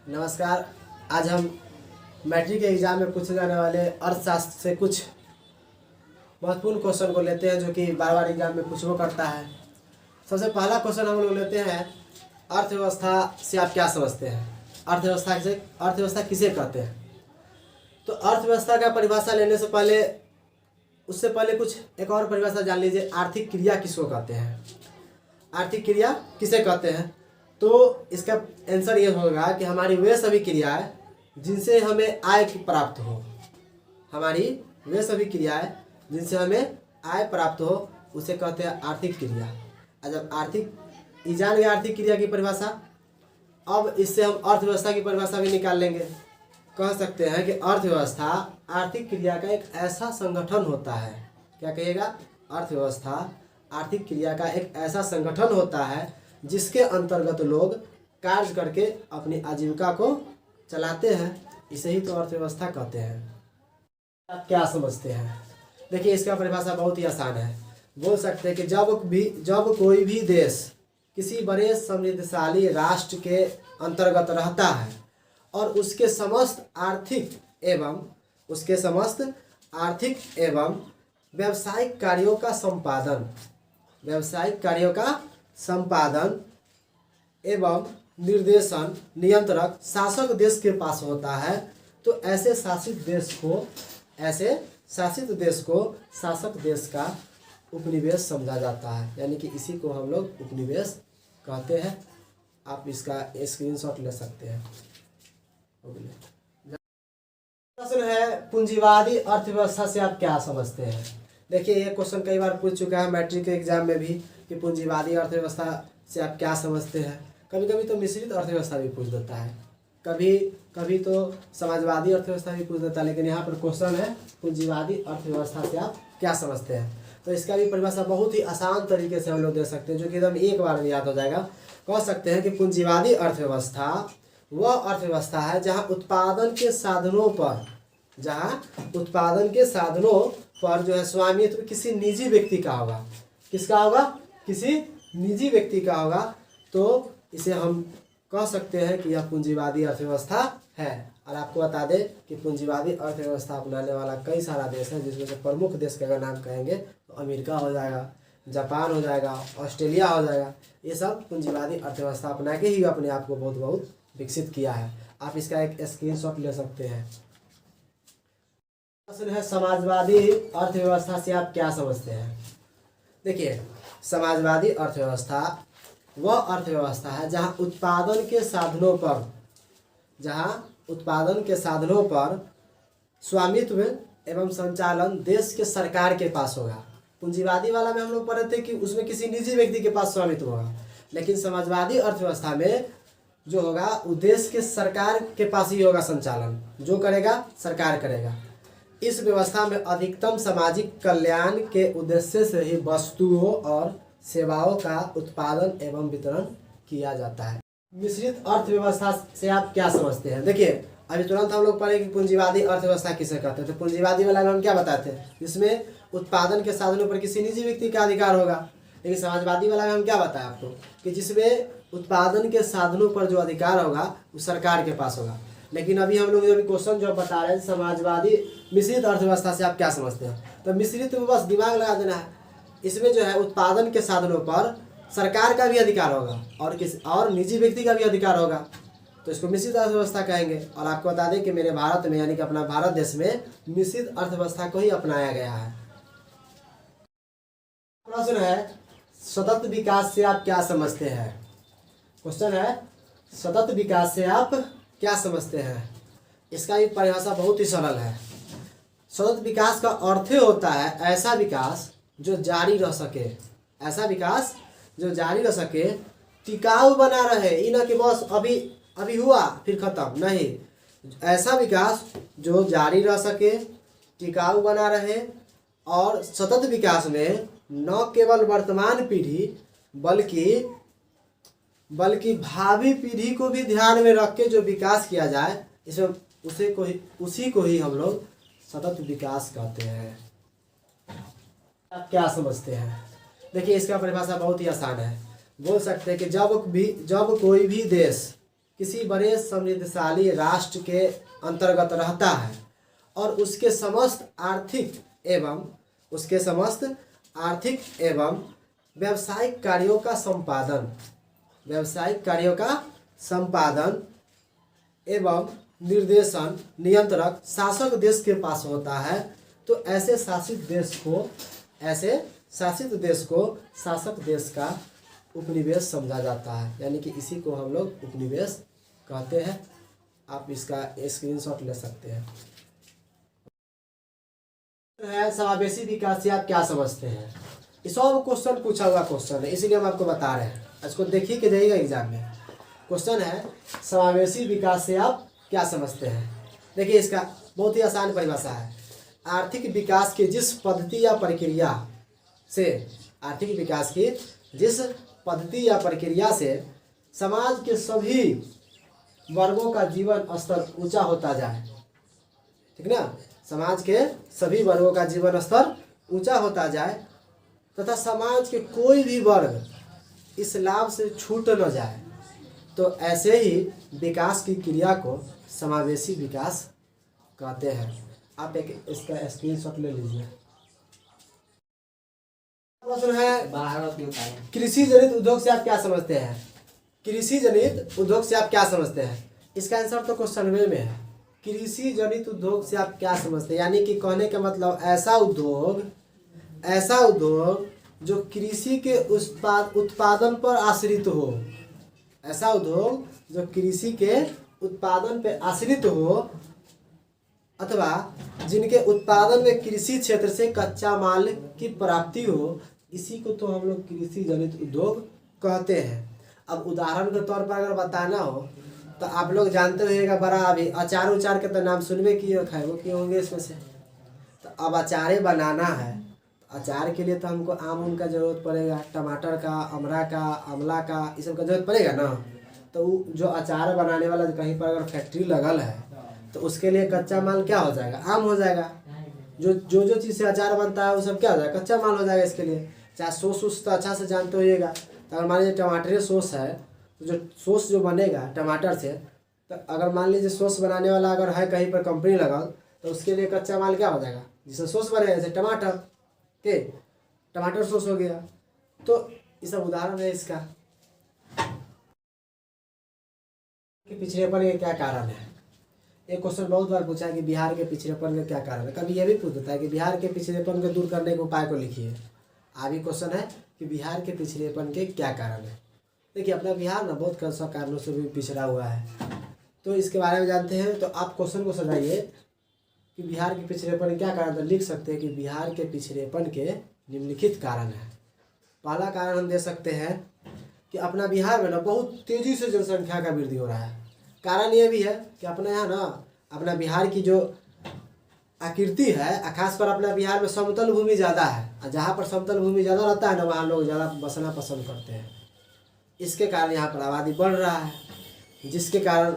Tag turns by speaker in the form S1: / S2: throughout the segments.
S1: नमस्कार। आज हम मैट्रिक के एग्ज़ाम में पूछे जाने वाले अर्थशास्त्र से कुछ महत्वपूर्ण क्वेश्चन को लेते हैं, जो कि बार बार एग्जाम में पूछा करता है। सबसे पहला क्वेश्चन हम लोग लेते हैं, अर्थव्यवस्था से आप क्या समझते हैं? अर्थव्यवस्था किसे कहते हैं? तो अर्थव्यवस्था का परिभाषा लेने से पहले उससे पहले कुछ एक और परिभाषा जान लीजिए। आर्थिक क्रिया किसको कहते हैं? आर्थिक क्रिया किसे कहते हैं? तो इसका आंसर ये होगा कि हमारी वे सभी क्रियाएं जिनसे हमें आय प्राप्त हो, हमारी वे सभी क्रियाएं जिनसे हमें आय प्राप्त हो, उसे कहते हैं आर्थिक क्रिया। जब जान गए आर्थिक क्रिया की परिभाषा, अब इससे हम अर्थव्यवस्था की परिभाषा भी निकाल लेंगे। कह सकते हैं कि अर्थव्यवस्था आर्थिक क्रिया का एक ऐसा संगठन होता है। क्या कहिएगा? अर्थव्यवस्था आर्थिक क्रिया का एक ऐसा संगठन होता है जिसके अंतर्गत लोग कार्य करके अपनी आजीविका को चलाते हैं। इसे ही तो अर्थव्यवस्था कहते हैं। आप क्या समझते हैं? देखिए, इसका परिभाषा बहुत ही आसान है। बोल सकते हैं कि जब कोई भी देश किसी बड़े समृद्धशाली राष्ट्र के अंतर्गत रहता है और उसके समस्त आर्थिक एवं व्यावसायिक कार्यों का संपादन एवं निर्देशन नियंत्रक शासक देश के पास होता है, तो ऐसे शासित देश को शासक देश का उपनिवेश समझा जाता है। यानी कि इसी को हम लोग उपनिवेश कहते हैं। आप इसका स्क्रीनशॉट ले सकते हैं। प्रश्न है, पूंजीवादी अर्थव्यवस्था से आप क्या समझते हैं? देखिए, ये क्वेश्चन कई बार पूछ चुका है मैट्रिक के एग्जाम में भी कि पूंजीवादी अर्थव्यवस्था से आप क्या समझते हैं। कभी कभी तो मिश्रित अर्थव्यवस्था भी पूछ देता है, कभी तो समाजवादी अर्थव्यवस्था भी पूछ देता है। लेकिन यहाँ पर क्वेश्चन है, पूंजीवादी अर्थव्यवस्था से आप क्या समझते हैं? तो इसका भी परिभाषा बहुत ही आसान तरीके से हम लोग दे सकते हैं, जो कि एकदम एक बार में याद हो जाएगा। कह सकते हैं कि पूंजीवादी अर्थव्यवस्था वह अर्थव्यवस्था है जहाँ उत्पादन के साधनों पर जो है स्वामित्व किसी निजी व्यक्ति का होगा। किसका होगा? किसी निजी व्यक्ति का होगा। तो इसे हम कह सकते हैं कि यह पूंजीवादी अर्थव्यवस्था है। और आपको बता दें कि पूंजीवादी अर्थव्यवस्था अपनाने वाला कई सारा देश है, जिसमें से प्रमुख देश का अगर नाम कहेंगे तो अमेरिका हो जाएगा, जापान हो जाएगा, ऑस्ट्रेलिया हो जाएगा। ये सब पूंजीवादी अर्थव्यवस्था अपना के ही अपने आप को बहुत विकसित किया है। आप इसका एक स्क्रीनशॉट ले सकते हैं। प्रश्न है, समाजवादी अर्थव्यवस्था से आप क्या समझते हैं? देखिए, समाजवादी अर्थव्यवस्था वह अर्थव्यवस्था है जहाँ उत्पादन के साधनों पर स्वामित्व एवं संचालन देश के सरकार के पास होगा। पूंजीवादी वाला में हम लोग पढ़े थे कि उसमें किसी निजी व्यक्ति के पास स्वामित्व होगा, लेकिन समाजवादी अर्थव्यवस्था में जो होगा वो देश के सरकार के पास ही होगा संचालन। जो करेगा सरकार करेगा। इस व्यवस्था में अधिकतम सामाजिक कल्याण के उद्देश्य से ही वस्तुओं और सेवाओं का उत्पादन एवं वितरण किया जाता है। मिश्रित अर्थव्यवस्था से आप क्या समझते हैं? देखिए, अभी तुरंत हम लोग पढ़े कि पूंजीवादी अर्थव्यवस्था किसे कहते हैं। तो पूंजीवादी वाला में हम क्या बताते हैं? इसमें उत्पादन के साधनों पर किसी निजी व्यक्ति का अधिकार होगा। लेकिन समाजवादी वाला में हम क्या बताया आपको कि जिसमें उत्पादन के साधनों पर जो अधिकार होगा वो सरकार के पास होगा। लेकिन अभी हम लोग क्वेश्चन जो बता रहे हैं, समाजवादी मिश्रित अर्थव्यवस्था से आप क्या समझते हैं? तो मिश्रित में बस दिमाग लगा देना है। इसमें जो है उत्पादन के साधनों पर सरकार का भी अधिकार होगा और निजी व्यक्ति का भी अधिकार होगा। तो इसको मिश्रित अर्थव्यवस्था कहेंगे। और आपको बता दें कि मेरे भारत में, यानी कि अपना भारत देश में मिश्रित अर्थव्यवस्था को ही अपनाया गया है। प्रश्न है, सतत विकास से आप क्या समझते हैं? क्वेश्चन है, सतत विकास से आप क्या समझते हैं? इसका भी परिभाषा बहुत ही सरल है। सतत विकास का अर्थ होता है ऐसा विकास जो जारी रह सके, टिकाऊ बना रहे। ये ना कि बस अभी हुआ फिर खत्म, नहीं। ऐसा विकास जो जारी रह सके, टिकाऊ बना रहे और सतत विकास में न केवल वर्तमान पीढ़ी बल्कि भावी पीढ़ी को भी ध्यान में रख के जो विकास किया जाए, इसमें उसी को ही हम लोग सतत विकास कहते हैं। आप क्या समझते हैं? देखिए, इसका परिभाषा बहुत ही आसान है। बोल सकते हैं कि जब कोई भी देश किसी बड़े समृद्धशाली राष्ट्र के अंतर्गत रहता है और उसके समस्त आर्थिक एवं व्यावसायिक कार्यों का संपादन एवं निर्देशन नियंत्रक शासक देश के पास होता है, तो ऐसे शासित देश को शासक देश का उपनिवेश समझा जाता है। यानी कि इसी को हम लोग उपनिवेश कहते हैं। आप इसका स्क्रीनशॉट ले सकते हैं। समावेशी विकास से आप क्या समझते हैं? ये सब क्वेश्चन पूछा हुआ क्वेश्चन है, इसीलिए हम आपको बता रहे हैं। इसको देखिए कि जाइएगा एग्जाम में। क्वेश्चन है समावेशी विकास से आप क्या समझते हैं। देखिए इसका बहुत ही आसान परिभाषा है। आर्थिक विकास की जिस पद्धति या प्रक्रिया से समाज के सभी वर्गों का जीवन स्तर ऊंचा होता जाए, ठीक ना, समाज के सभी वर्गों का जीवन स्तर ऊंचा होता जाए तथा समाज के कोई भी वर्ग इस लाभ से छूट न जाए, तो ऐसे ही विकास की क्रिया को समावेशी विकास कहते हैं। आप एक इसका स्क्रीनशॉट ले लीजिए। प्रश्न है कृषि जनित उद्योग से आप क्या समझते हैं? कृषि जनित उद्योग से आप क्या समझते हैं? इसका आंसर तो क्वेश्चन में है। कृषि जनित उद्योग से आप क्या समझते हैं? यानी कि कहने का मतलब ऐसा उद्योग जो कृषि के उत्पादन पर आश्रित हो, ऐसा उद्योग जो कृषि के उत्पादन पर आश्रित हो अथवा जिनके उत्पादन में कृषि क्षेत्र से कच्चा माल की प्राप्ति हो, इसी को तो हम लोग कृषि जनित उद्योग कहते हैं। अब उदाहरण के तौर पर अगर बताना हो तो आप लोग जानते होइएगा, बड़ा अभी अचार के तो नाम सुनबे किए खाए वो किए होंगे इसमें से। तो अब अचारे बनाना है, अचार के लिए तो हमको आम का ज़रूरत पड़ेगा, टमाटर का, अमरा का, आंवला का, इस सब का जरूरत पड़ेगा ना। तो जो अचार बनाने वाला कहीं पर अगर फैक्ट्री लगल है तो उसके लिए कच्चा माल क्या हो जाएगा? आम हो जाएगा। जो चीज़ से अचार बनता है वो सब क्या हो जाएगा? कच्चा माल हो जाएगा। इसके लिए चाहे सॉस तो अच्छा से जानते होइएगा। तो अगर मान लीजिए टमाटर सॉस है तो जो सॉस जो बनेगा टमाटर से, तो अगर मान लीजिए सॉस बनाने वाला अगर है कहीं पर कंपनी लगा तो उसके लिए कच्चा माल क्या हो जाएगा? जिससे सॉस बनेगा, जैसे टमाटर सॉस हो गया। तो ये सब उदाहरण है इसका। कि पिछड़ेपन के क्या कारण है? एक क्वेश्चन बहुत बार पूछा है कि बिहार के पिछड़ेपन का क्या कारण है। कभी यह भी पूछ देता है कि बिहार के पिछड़ेपन को दूर करने के उपाय को लिखिए। आगे क्वेश्चन है कि बिहार के पिछड़ेपन के क्या कारण है। देखिए अपना बिहार ना बहुत सा कारणों से भी पिछड़ा हुआ है, तो इसके बारे में जानते हैं। तो आप क्वेश्चन को सजाइए कि बिहार के पिछड़ेपन के क्या कारण है। लिख सकते हैं कि बिहार के पिछड़ेपन के निम्नलिखित कारण है। पहला कारण हम दे सकते हैं कि अपना बिहार में ना बहुत तेज़ी से जनसंख्या का वृद्धि हो रहा है। कारण ये भी है कि अपने यहाँ ना अपना बिहार की जो आकृति है, खासकर अपना बिहार में समतल भूमि ज़्यादा है, और जहाँ पर समतल भूमि ज़्यादा रहता है ना वहाँ लोग ज़्यादा बसना पसंद करते हैं। इसके कारण यहाँ पर आबादी बढ़ रहा है, जिसके कारण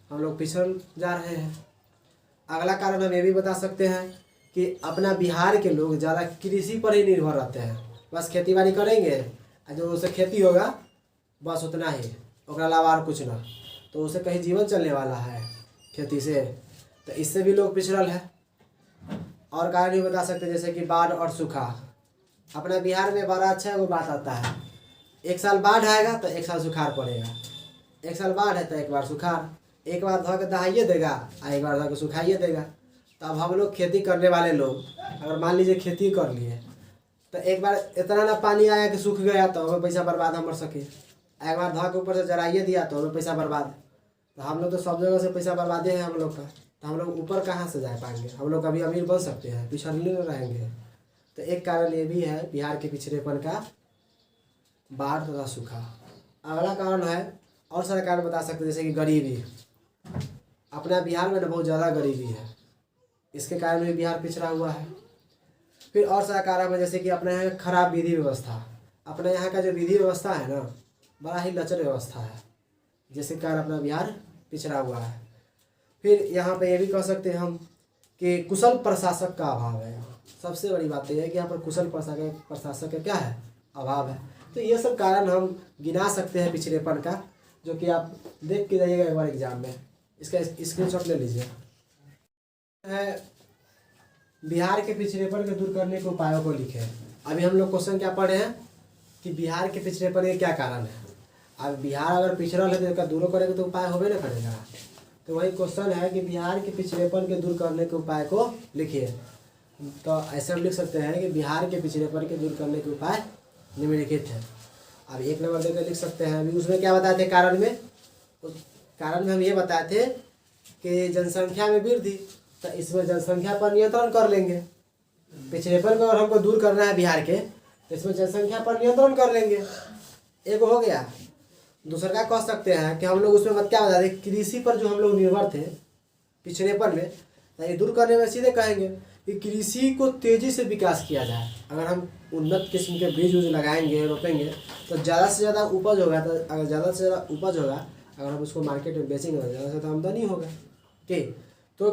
S1: हम लोग पिछड़ जा रहे हैं। अगला कारण हम ये भी बता सकते हैं कि अपना बिहार के लोग ज़्यादा कृषि पर ही निर्भर रहते हैं। बस खेती बाड़ी करेंगे, जो उससे खेती होगा बस उतना ही, उसके अलावा और कुछ ना, तो उसे कहीं जीवन चलने वाला है खेती से, तो इससे भी लोग पिछड़ल है। और कारण भी बता सकते हैं जैसे कि बाढ़ और सूखा। अपना बिहार में बड़ा अच्छा वो बात आता है, एक साल बाढ़ आएगा तो एक साल सुखाड़ पड़ेगा, एक साल बाढ़ है तो एक बार सुखाड़, एक बार धो के दहाइए देगा और एक बार धो के सुखाइए देगा। तो अब हम लोग खेती करने वाले लोग अगर मान लीजिए खेती कर लिए तो एक बार इतना ना पानी आया कि सूख गया तो हमें पैसा बर्बाद हम मर सके, एक बार धो के ऊपर से जराइए दिया तो हमें पैसा बर्बाद। तो हम लोग तो सब जगह से पैसा बर्बादे है हम लोग का, तो हम लोग ऊपर कहाँ से जा पाएंगे? हम लोग कभी अमीर बन सकते हैं? पिछड़ने में रहेंगे। तो एक कारण ये भी है बिहार के पिछड़ेपन का, बाढ़ तथा सूखा। अगला कारण है, और सारे कारण बता सकते हैं जैसे कि गरीबी। अपना बिहार में ना बहुत ज़्यादा गरीबी है, इसके कारण भी बिहार पिछड़ा हुआ है। फिर और सारा कारण है जैसे कि अपने यहाँ खराब विधि व्यवस्था। अपने यहाँ का जो विधि व्यवस्था है ना बड़ा ही लचर व्यवस्था है, जिसके कारण अपना बिहार पिछड़ा हुआ है। फिर यहाँ पे ये भी कह सकते हैं हम कि कुशल प्रशासक का अभाव है। सबसे बड़ी बात यह है कि यहाँ पर कुशल प्रशासक का क्या है? अभाव है। तो ये सब कारण हम गिना सकते हैं पिछड़ेपन का। जो कि आप देख के जाइएगा एक बार एग्जाम में। इसका स्क्रीनशॉट ले लीजिए। है बिहार के पिछड़ेपन के दूर करने के उपायों को लिखे। अभी हम लोग क्वेश्चन क्या पढ़े हैं कि बिहार के पिछड़ेपन के क्या कारण है। अब बिहार अगर पिछड़ल है तो इसका दूर करेगा तो उपाय होबे ना करेगा। तो वही क्वेश्चन है कि बिहार के पिछड़ेपन के दूर करने के उपाय को लिखिए। तो ऐसे हम लिख सकते हैं कि बिहार के पिछड़ेपन के दूर करने के उपाय निम्नलिखित है। अब 1 नंबर देकर लिख सकते हैं। अभी उसमें क्या बताए थे कारण में, उस कारण में हम ये बताए थे कि जनसंख्या में वृद्धि, तो इसमें जनसंख्या पर नियंत्रण कर लेंगे। पिछड़ेपन को अगर हमको दूर करना है बिहार के, तो इसमें जनसंख्या पर नियंत्रण कर लेंगे। एक हो गया। दूसरा क्या कह सकते हैं कि हम लोग उसमें मत क्या बता दें, कृषि पर जो हम लोग निर्भर थे पिछड़ेपन में, तो ये दूर करने में सीधे कहेंगे कि कृषि को तेज़ी से विकास किया जाए। अगर हम उन्नत किस्म के बीज उज लगाएंगे, रोपेंगे, तो ज़्यादा से ज़्यादा उपज होगा। तो अगर ज़्यादा से ज़्यादा उपज होगा, अगर हम उसको मार्केट में बेचेंगे तो ज़्यादा से ज़्यादा आमदनी होगा। ठीक, तो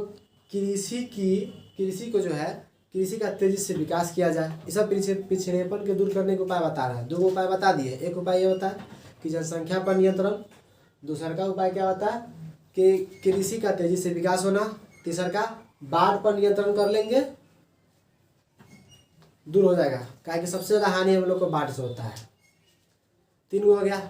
S1: कृषि को जो है कृषि का तेजी से विकास किया जाए। इस सब पिछड़ेपन के दूर करने के उपाय बता रहा है। 2 उपाय बता दिए। एक उपाय ये होता है कि जनसंख्या पर नियंत्रण, दूसरा का उपाय क्या होता है कि कृषि का तेजी से विकास होना, तीसरा का बाढ़ पर नियंत्रण कर लेंगे, दूर हो जाएगा। क्या कि सबसे ज़्यादा हानि हम लोग को बाढ़ से होता है। 3 हो गया।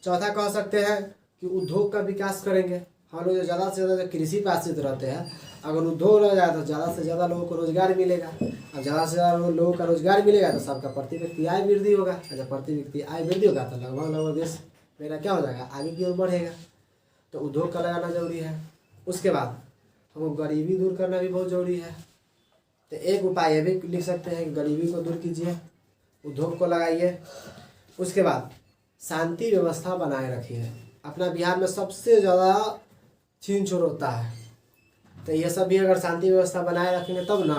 S1: चौथा कह सकते हैं कि उद्योग का विकास करेंगे। हम लोग जो ज़्यादा से ज़्यादा कृषि पर आश्रित रहते हैं, अगर उद्योग रह जाए तो ज़्यादा से ज़्यादा लोगों को रोजगार मिलेगा। अब ज़्यादा से ज़्यादा लोगों का रोजगार मिलेगा तो सबका प्रति व्यक्ति आय वृद्धि होगा। जब प्रति व्यक्ति आय वृद्धि होगा तो लगभग देश मेरा क्या हो जाएगा, आगे की ओर बढ़ेगा। तो उद्योग का लगाना जरूरी है। उसके बाद हमको गरीबी दूर करना भी बहुत ज़रूरी है। तो एक उपाय ये भी लिख सकते हैं कि गरीबी को दूर कीजिए, उद्योग को लगाइए। उसके बाद शांति व्यवस्था बनाए रखिए। अपना बिहार में सबसे ज़्यादा छीन छोर होता है, तो ये सब भी अगर शांति व्यवस्था बनाए रखेंगे तब ना,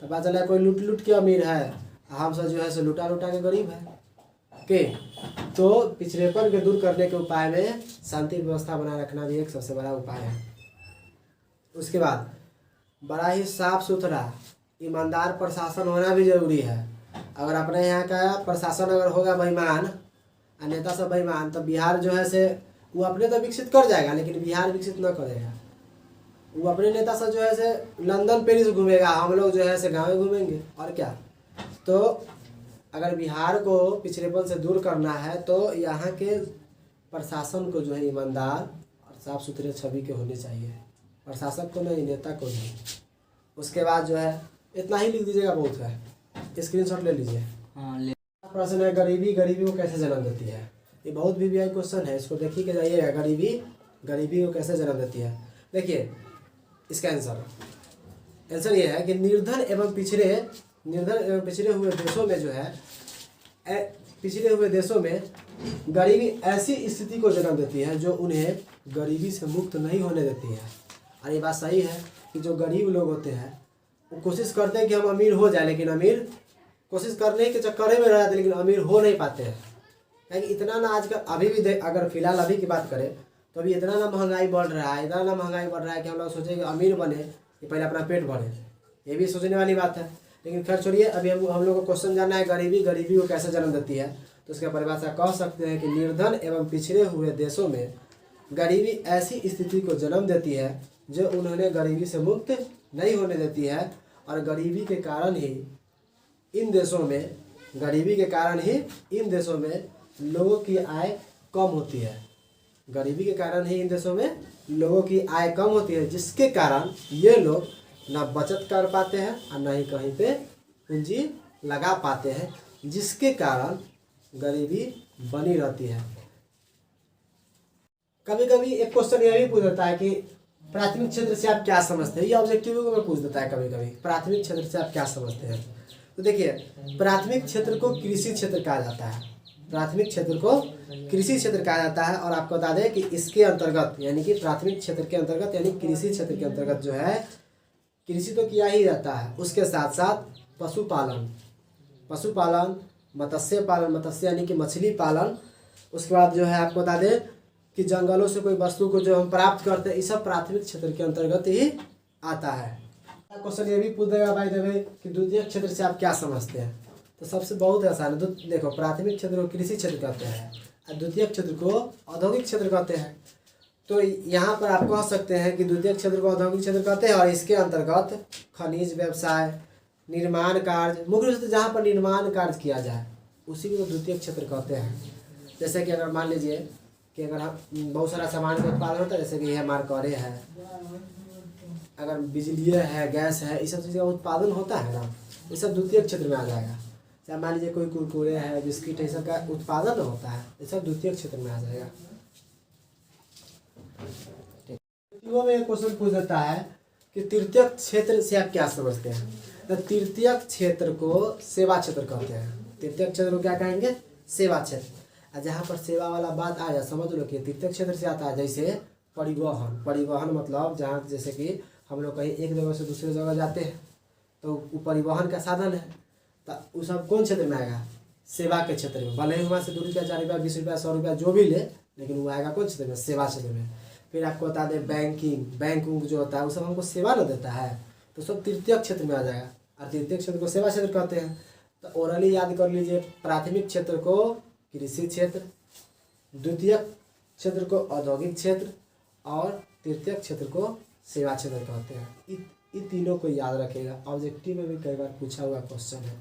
S1: तो पता चला कोई लूट के अमीर है, हम सब जो है सो लूटा के गरीब है। ओके, तो पिछड़ेपन के दूर करने के उपाय में शांति व्यवस्था बनाए रखना भी एक सबसे बड़ा उपाय है। उसके बाद बड़ा ही साफ सुथरा ईमानदार प्रशासन होना भी जरूरी है। अगर अपने यहाँ का प्रशासन अगर होगा बेईमान, नेता सब बेईमान, तो बिहार जो है से वो अपने तो विकसित कर जाएगा लेकिन बिहार विकसित न करेगा। वो अपने नेता सब जो है से लंदन पेरिस घूमेगा, हम लोग जो है से गाँव में घूमेंगे और क्या। तो अगर बिहार को पिछड़ेपन से दूर करना है तो यहाँ के प्रशासन को जो है ईमानदार और साफ सुथरे छवि के होने चाहिए, प्रशासक को नहीं, नेता को नहीं। उसके बाद जो है इतना ही लिख दीजिएगा, बहुत है। स्क्रीनशॉट ले लीजिए।
S2: हाँ ले।
S1: प्रश्न है गरीबी को कैसे जन्म देती है। ये बहुत VVI क्वेश्चन है, इसको देखिए के जाइएगा। गरीबी को कैसे जन्म देती है। देखिए इसका आंसर ये है कि निर्धन एवं पिछड़े हुए देशों में जो है पिछड़े हुए देशों में गरीबी ऐसी स्थिति को जन्म देती है जो उन्हें गरीबी से मुक्त नहीं होने देती है। और ये बात सही है कि जो गरीब लोग होते हैं वो कोशिश करते हैं कि हम अमीर हो जाए, लेकिन अमीर कोशिश करने के चक्कर में रह जाते, लेकिन अमीर हो नहीं पाते हैं। क्योंकि इतना ना आजकल अभी भी अगर फिलहाल अभी की बात करें तो अभी इतना ना महंगाई बढ़ रहा है, इतना ना महंगाई बढ़ रहा है कि हम लोग सोचें कि अमीर बने कि पहले अपना पेट भरे। ये भी सोचने वाली बात है। लेकिन खैर छोड़िए, अभी हम लोग को क्वेश्चन जानना है गरीबी को कैसे जन्म देती है। तो उसका परिभाषा कह सकते हैं कि निर्धन एवं पिछड़े हुए देशों में गरीबी ऐसी स्थिति को जन्म देती है जो उन्हें गरीबी से मुक्त नहीं होने देती है। और गरीबी के कारण ही इन देशों में लोगों की आय कम होती है। गरीबी के कारण ही इन देशों में लोगों की आय कम होती है, जिसके कारण ये लोग ना बचत कर पाते हैं और ना ही कहीं पे पूंजी लगा पाते हैं, जिसके कारण गरीबी बनी रहती है। कभी कभी एक क्वेश्चन ये भी पूछ देता है कि प्राथमिक क्षेत्र से आप क्या समझते हैं। ये ऑब्जेक्टिव में पूछ देता है कभी कभी, प्राथमिक क्षेत्र से आप क्या समझते हैं। तो देखिए, प्राथमिक क्षेत्र को कृषि क्षेत्र कहा जाता है। प्राथमिक क्षेत्र को कृषि क्षेत्र कहा जाता है। और आपको बता दें कि इसके अंतर्गत यानी कि प्राथमिक क्षेत्र के अंतर्गत यानी कृषि क्षेत्र के अंतर्गत जो है कृषि तो किया ही जाता है, उसके साथ साथ पशुपालन, मत्स्य पालन, मत्स्य यानी कि मछली पालन। उसके बाद जो है आपको बता दें कि जंगलों से कोई वस्तु को जो हम प्राप्त करते हैं, ये सब प्राथमिक क्षेत्र के अंतर्गत ही आता है। क्वेश्चन ये भी पूछ देगा भाई देवे कि द्वितीय क्षेत्र से आप क्या समझते हैं। तो सबसे बहुत आसान है। देखो, प्राथमिक क्षेत्र को कृषि क्षेत्र कहते हैं, और द्वितीयक क्षेत्र को औद्योगिक क्षेत्र कहते हैं। तो यहाँ पर आप कह सकते हैं कि द्वितीयक क्षेत्र को औद्योगिक क्षेत्र कहते हैं और इसके अंतर्गत खनिज व्यवसाय, निर्माण कार्य, मुख्य रूप से जहाँ पर निर्माण कार्य किया जाए उसी को द्वितीयक क्षेत्र कहते हैं। जैसे कि अगर मान लीजिए कि अगर हम बहुत सारा सामान का उत्पादन होता है, जैसे कि यह मार्करे है, अगर बिजली है, गैस है, इस सब चीज़ का उत्पादन होता है ना, ये सब द्वितीयक क्षेत्र में आ जाएगा। चाहे मान लीजिए कोई कुरकुरे है, बिस्किट है, सब का उत्पादन होता है, ये सब द्वितीयक क्षेत्र में आ जाएगा। में एक क्वेश्चन पूछ देता है कि तृतीयक क्षेत्र से आप क्या समझते हैं। तो तृतीयक क्षेत्र को सेवा क्षेत्र कहते हैं। तृतीयक क्षेत्र को क्या कहेंगे? सेवा क्षेत्र। और जहाँ पर सेवा वाला बात आ जाए, समझ लो कि तृतीयक क्षेत्र से आता है। जैसे परिवहन, परिवहन मतलब जहाँ जैसे कि हम लोग कहीं एक जगह से दूसरे जगह जाते हैं तो वो परिवहन का साधन है, तो वो सब कौन क्षेत्र में आएगा? सेवा के क्षेत्र में। भले ही वहाँ से 2 रुपया, 4 रुपया, 20 रुपया, 100 रुपया जो भी ले, लेकिन वो आएगा कौन क्षेत्र में? सेवा क्षेत्र में। फिर आपको बता दें बैंकिंग, बैंक जो होता है वो सब हमको सेवा न देता है, तो सब तृतीयक क्षेत्र में आ जाएगा। और तृतीयक क्षेत्र को सेवा क्षेत्र कहते हैं। तो ओरली याद कर लीजिए, प्राथमिक क्षेत्र को कृषि क्षेत्र, द्वितीयक क्षेत्र को औद्योगिक क्षेत्र और तृतीयक क्षेत्र को सेवा क्षेत्र कहते हैं। इन तीनों को याद रखेगा, ऑब्जेक्टिव में भी कई बार पूछा हुआ क्वेश्चन है।